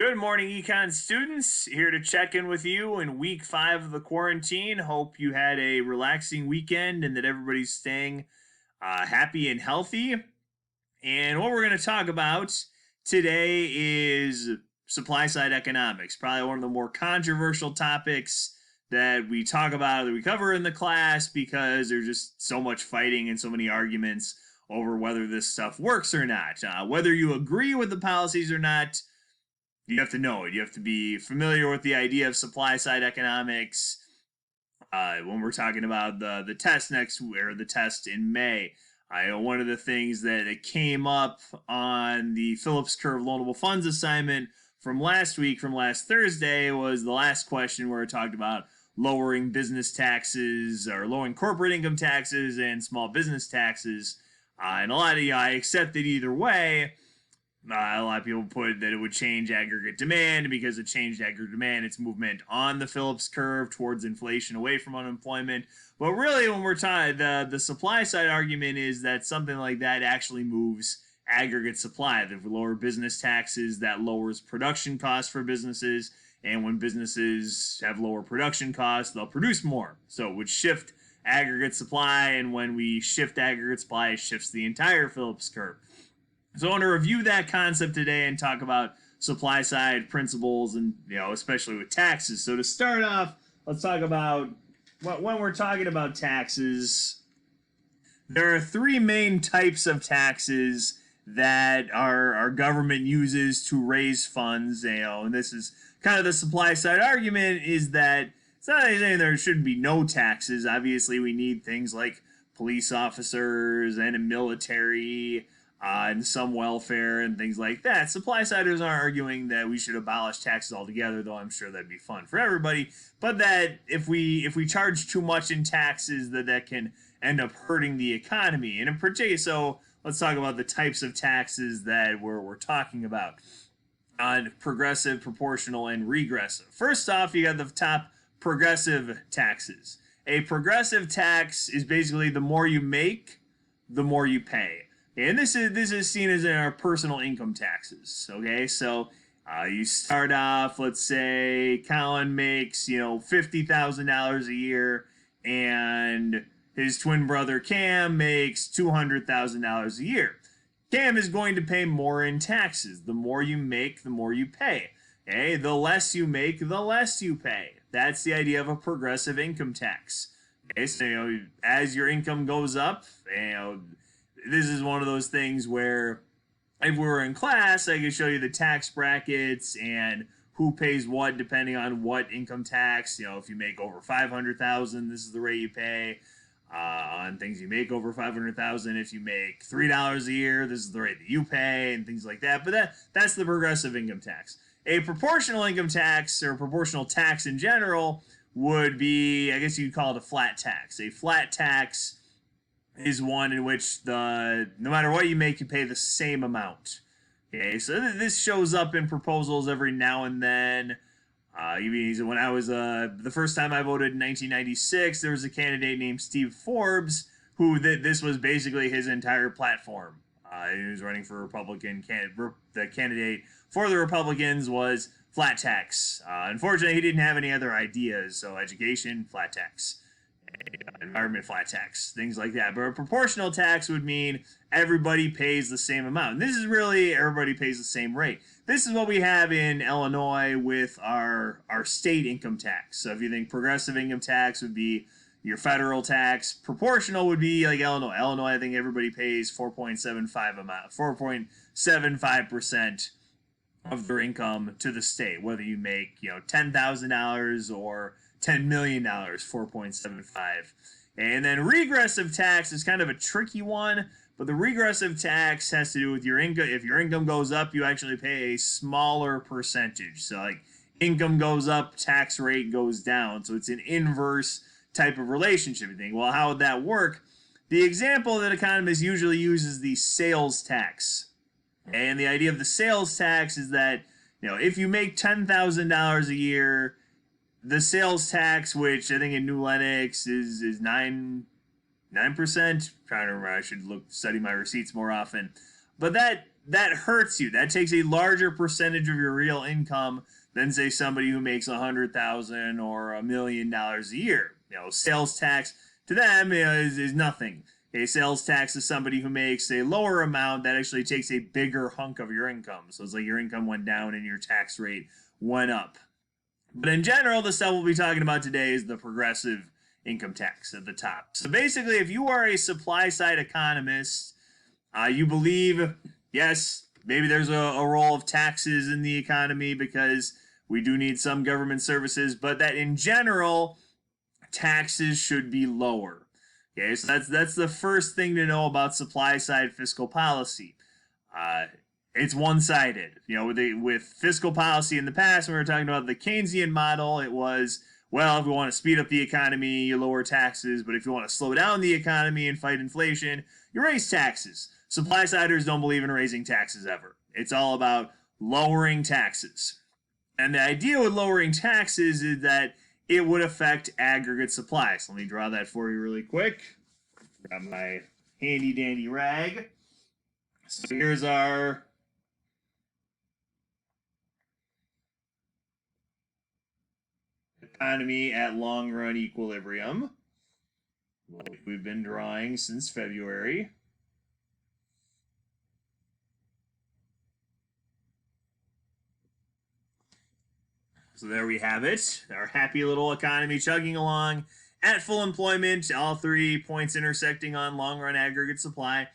Good morning, econ students. Here to check in with you in week 5 of the quarantine. Hope you had a relaxing weekend and that everybody's staying happy and healthy. And what we're going to talk about today is supply side economics, probably one of the more controversial topics that we talk about, that we cover in the class, because there's just so much fighting and so many arguments over whether this stuff works or not. Whether you agree with the policies or not, you have to know it. You have to be familiar with the idea of supply side economics. When we're talking about the test next, or the test in May, I know one of the things that it came up on the Phillips curve loanable funds assignment from last week, from last Thursday, was the last question where it talked about lowering business taxes, or lowering corporate income taxes and small business taxes. And a lot of I accepted either way. A lot of people put that it would change aggregate demand, because it changed aggregate demand, its movement on the Phillips curve towards inflation, away from unemployment. But really, when we're talking, the supply side argument is that something like that actually moves aggregate supply. The lower business taxes, that lowers production costs for businesses, and when businesses have lower production costs, they'll produce more. So it would shift aggregate supply, and when we shift aggregate supply, it shifts the entire Phillips curve. So I want to review that concept today and talk about supply side principles, and especially with taxes. So to start off, let's talk about when we're talking about taxes. There are three main types of taxes that our government uses to raise funds. And this is kind of the supply side argument, is that it's not saying there shouldn't be no taxes. Obviously, we need things like police officers and a military, and some welfare and things like that. Supply siders aren't arguing that we should abolish taxes altogether, though I'm sure that'd be fun for everybody. But that if we charge too much in taxes, that can end up hurting the economy. And in particular, so let's talk about the types of taxes that we're talking about. Progressive, proportional, and regressive. First off, you got the top, progressive taxes. A progressive tax is basically the more you make, the more you pay. And this is seen as in our personal income taxes. Okay, so you start off, let's say Colin makes $50,000 a year, and his twin brother Cam makes $200,000 a year. Cam is going to pay more in taxes. The more you make, the more you pay. Okay, the less you make, the less you pay. That's the idea of a progressive income tax. Okay, so as your income goes up, this is one of those things where if we were in class, I could show you the tax brackets and who pays what depending on what income tax. If you make over $500,000, this is the rate you pay. On things you make over $500,000, if you make $3 a year, this is the rate that you pay, and things like that. But that's the progressive income tax. A proportional income tax, or proportional tax in general, would be, I guess you'd call it a flat tax. A flat tax is one in which no matter what you make, you pay the same amount. Okay, so this shows up in proposals every now and then. When I was the first time I voted in 1996, there was a candidate named Steve Forbes who this was basically his entire platform. He was running for Republican. The candidate for the Republicans was flat tax. Unfortunately, he didn't have any other ideas. So education, flat tax. Environment, flat tax, things like that. But a proportional tax would mean everybody pays the same amount. And this is really everybody pays the same rate. This is what we have in Illinois with our state income tax. So if you think progressive income tax would be your federal tax, proportional would be like Illinois. Illinois, I think everybody pays 4.75% of their income to the state, whether you make $10,000 or $10 million, 4.75. And then regressive tax is kind of a tricky one, but the regressive tax has to do with your income. If your income goes up, you actually pay a smaller percentage. So like income goes up, tax rate goes down. So it's an inverse type of relationship. You think, well, how would that work? The example that economists usually use is the sales tax. And the idea of the sales tax is that, if you make $10,000 a year, the sales tax, which I think in New Lenox is 9%. Trying to remember, I should study my receipts more often. But that that hurts you. That takes a larger percentage of your real income than say somebody who makes $100,000 or $1 million a year. Sales tax to them is nothing. A sales tax is somebody who makes a lower amount that actually takes a bigger hunk of your income. So it's like your income went down and your tax rate went up. But in general, the stuff we'll be talking about today is the progressive income tax at the top. So basically, if you are a supply side economist, you believe, yes, maybe there's a role of taxes in the economy because we do need some government services, but that in general, taxes should be lower. Okay, so that's the first thing to know about supply side fiscal policy. It's one-sided. With fiscal policy in the past, when we were talking about the Keynesian model, it was, well, if we want to speed up the economy, you lower taxes, but if you want to slow down the economy and fight inflation, you raise taxes. Supply-siders don't believe in raising taxes ever. It's all about lowering taxes. And the idea with lowering taxes is that it would affect aggregate supply. So let me draw that for you really quick. Grab my handy dandy rag. So here's our economy at long run equilibrium, like we've been drawing since February. So there we have it, our happy little economy chugging along at full employment, all 3 points intersecting on long-run aggregate supply.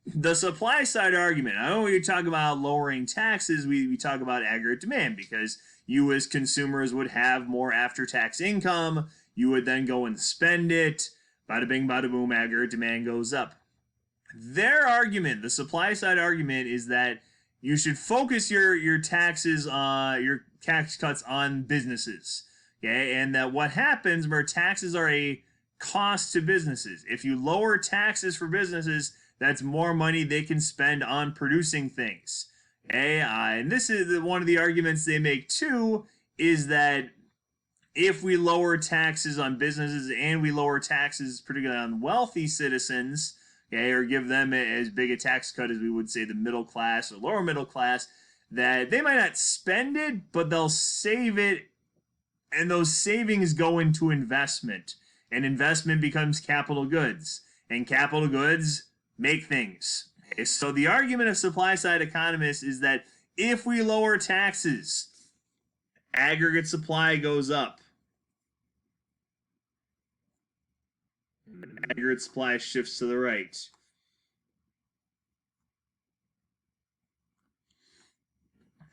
The supply side argument, I know when you talk about lowering taxes, we talk about aggregate demand because you as consumers would have more after-tax income, you would then go and spend it, bada bing, bada boom, aggregate demand goes up. Their argument, the supply side argument, is that you should focus your taxes on your tax cuts on businesses, okay? And that what happens where taxes are a cost to businesses. If you lower taxes for businesses, that's more money they can spend on producing things, okay? And this is one of the arguments they make too, is that if we lower taxes on businesses and we lower taxes particularly on wealthy citizens, okay, or give them as big a tax cut as we would say the middle class or lower middle class, that they might not spend it, but they'll save it, and those savings go into investment, and investment becomes capital goods, and capital goods make things. Okay, so the argument of supply side economists is that if we lower taxes, aggregate supply goes up. Aggregate supply shifts to the right.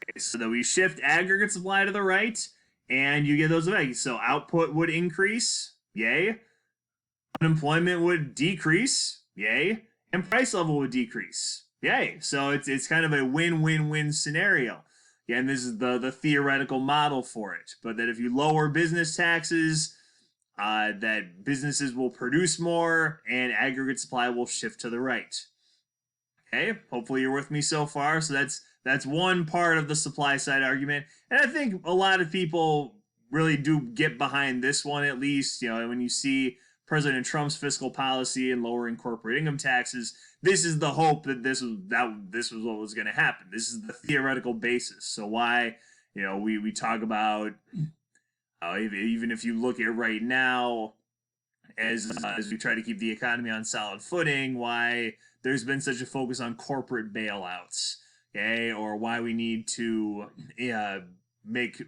Okay, so that we shift aggregate supply to the right, and you get those effects. So output would increase, yay. Unemployment would decrease, yay. And price level would decrease, yay. So it's kind of a win-win-win scenario. Again, this is the theoretical model for it. But that if you lower business taxes, that businesses will produce more and aggregate supply will shift to the right. Okay, hopefully you're with me so far. So that's one part of the supply side argument. And I think a lot of people really do get behind this one, at least. When you see President Trump's fiscal policy and lowering corporate income taxes, this is the hope that this was what was going to happen. This is the theoretical basis. So why, we talk about even if you look at right now, as we try to keep the economy on solid footing, why there's been such a focus on corporate bailouts, okay, or why we need to make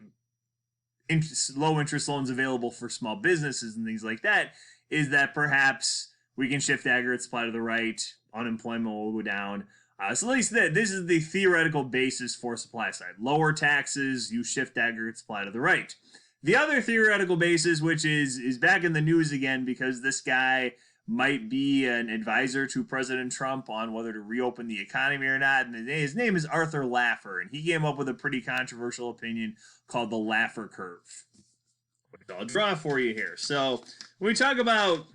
low interest loans available for small businesses and things like that, is that perhaps we can shift aggregate supply to the right, unemployment will go down. So at least this is the theoretical basis for supply side. Lower taxes, you shift aggregate supply to the right. The other theoretical basis, which is back in the news again because this guy might be an advisor to President Trump on whether to reopen the economy or not, and his name is Arthur Laffer, and he came up with a pretty controversial opinion called the Laffer curve, which I'll draw for you here. So when we talk about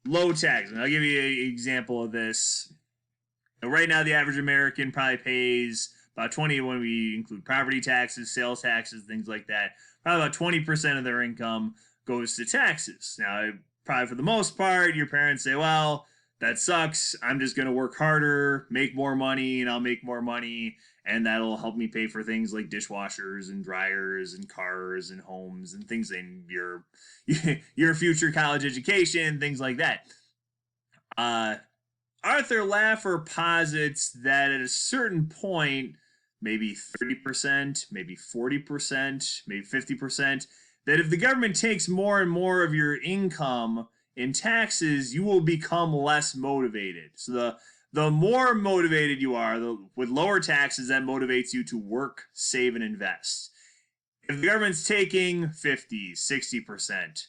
low tax, and I'll give you an example of this. Right now, the average American probably pays about 20 when we include property taxes, sales taxes, things like that. Probably about 20% of their income goes to taxes. Now, probably for the most part, your parents say, well, that sucks. I'm just going to work harder, make more money, and I'll make more money. And that'll help me pay for things like dishwashers and dryers and cars and homes and things in your future college education, things like that. Arthur Laffer posits that at a certain point, maybe 30%, maybe 40%, maybe 50%, that if the government takes more and more of your income in taxes, you will become less motivated. So the more motivated you are, with lower taxes, that motivates you to work, save, and invest. If the government's taking 50, 60%,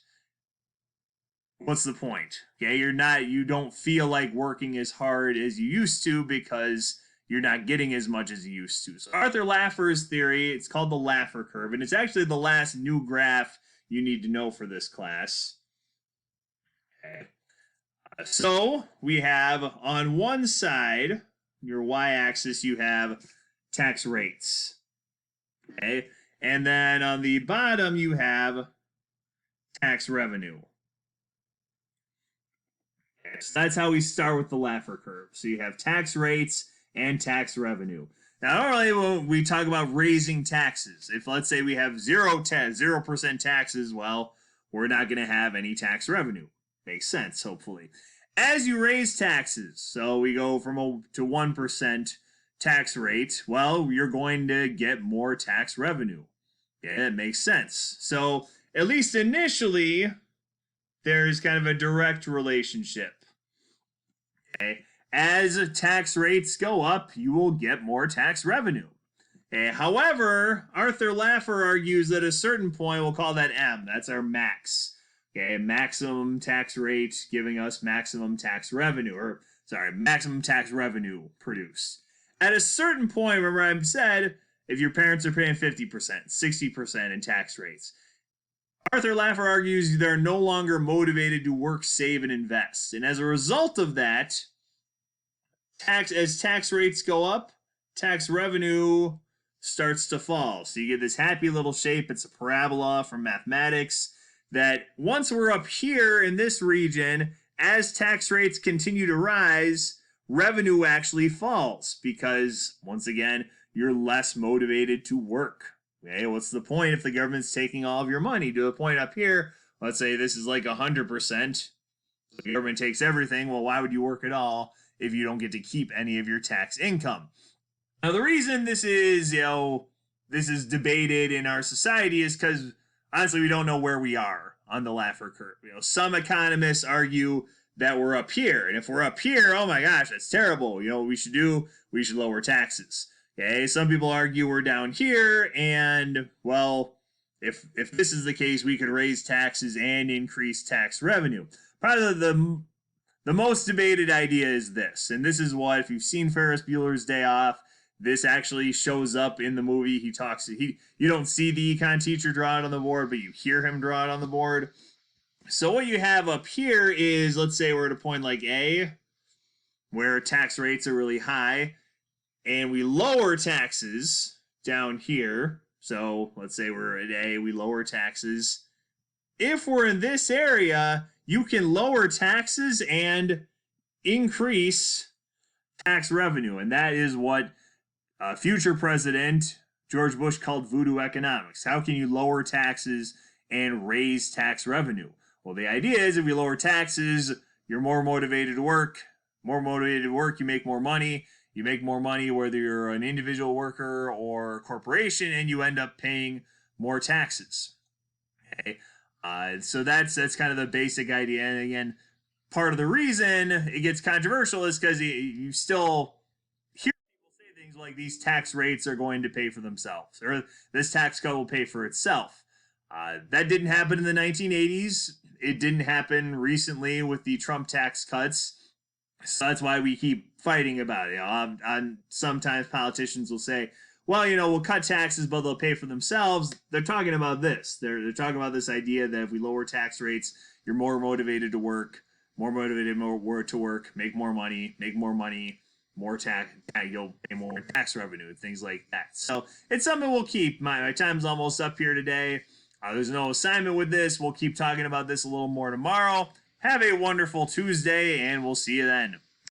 what's the point? Okay, you don't feel like working as hard as you used to because you're not getting as much as you used to. So Arthur Laffer's theory, it's called the Laffer curve, and it's actually the last new graph you need to know for this class. Okay. So we have on one side, your y-axis, you have tax rates. Okay, and then on the bottom you have tax revenue. Okay, so that's how we start with the Laffer curve. So you have tax rates and tax revenue. Now, normally when we talk about raising taxes, if let's say we have 0% taxes, well, we're not going to have any tax revenue. Makes sense, hopefully. As you raise taxes, so we go from to 1% tax rate, well, you're going to get more tax revenue. Yeah, it makes sense. So at least initially, there's kind of a direct relationship. Okay. As tax rates go up, you will get more tax revenue. Okay. However, Arthur Laffer argues that at a certain point, we'll call that M. That's our max. Okay, maximum tax rate giving us maximum tax revenue, maximum tax revenue produced. At a certain point, remember I said, if your parents are paying 50%, 60% in tax rates, Arthur Laffer argues they're no longer motivated to work, save, and invest. And as a result of that, as tax rates go up, tax revenue starts to fall. So you get this happy little shape. It's a parabola from mathematics that once we're up here in this region, as tax rates continue to rise, revenue actually falls because, once again, you're less motivated to work. Okay, what's the point if the government's taking all of your money? To a point up here, let's say this is like 100%. The government takes everything. Well, why would you work at all if you don't get to keep any of your tax income? Now, the reason this is debated in our society is because honestly, we don't know where we are on the Laffer curve. Some economists argue that we're up here, and if we're up here, oh my gosh, that's terrible. What we should do? We should lower taxes. Okay, some people argue we're down here, and well, if this is the case, we could raise taxes and increase tax revenue. Probably the most debated idea is this, and this is what, if you've seen Ferris Bueller's Day Off, this actually shows up in the movie. You don't see the econ teacher draw it on the board, but you hear him draw it on the board. So what you have up here is, let's say we're at a point like A, where tax rates are really high, and we lower taxes down here. So let's say we're at A, we lower taxes. If we're in this area, you can lower taxes and increase tax revenue, and that is what future president George Bush called voodoo economics. How can you lower taxes and raise tax revenue? Well, the idea is if you lower taxes, you're more motivated to work. More motivated to work, you make more money. You make more money whether you're an individual worker or a corporation, and you end up paying more taxes. Okay, so that's kind of the basic idea. And again, part of the reason it gets controversial is because you still hear people say things like these tax rates are going to pay for themselves, or this tax code will pay for itself. That didn't happen in the 1980s. It didn't happen recently with the Trump tax cuts. So that's why we keep fighting about it. Sometimes politicians will say, well, we'll cut taxes, but they'll pay for themselves. They're talking about this. They're talking about this idea that if we lower tax rates, you're more motivated to work, to work, make more money, more tax, you'll pay more tax revenue, things like that. So it's something we'll keep. My time's almost up here today. There's no assignment with this. We'll keep talking about this a little more tomorrow. Have a wonderful Tuesday, and we'll see you then.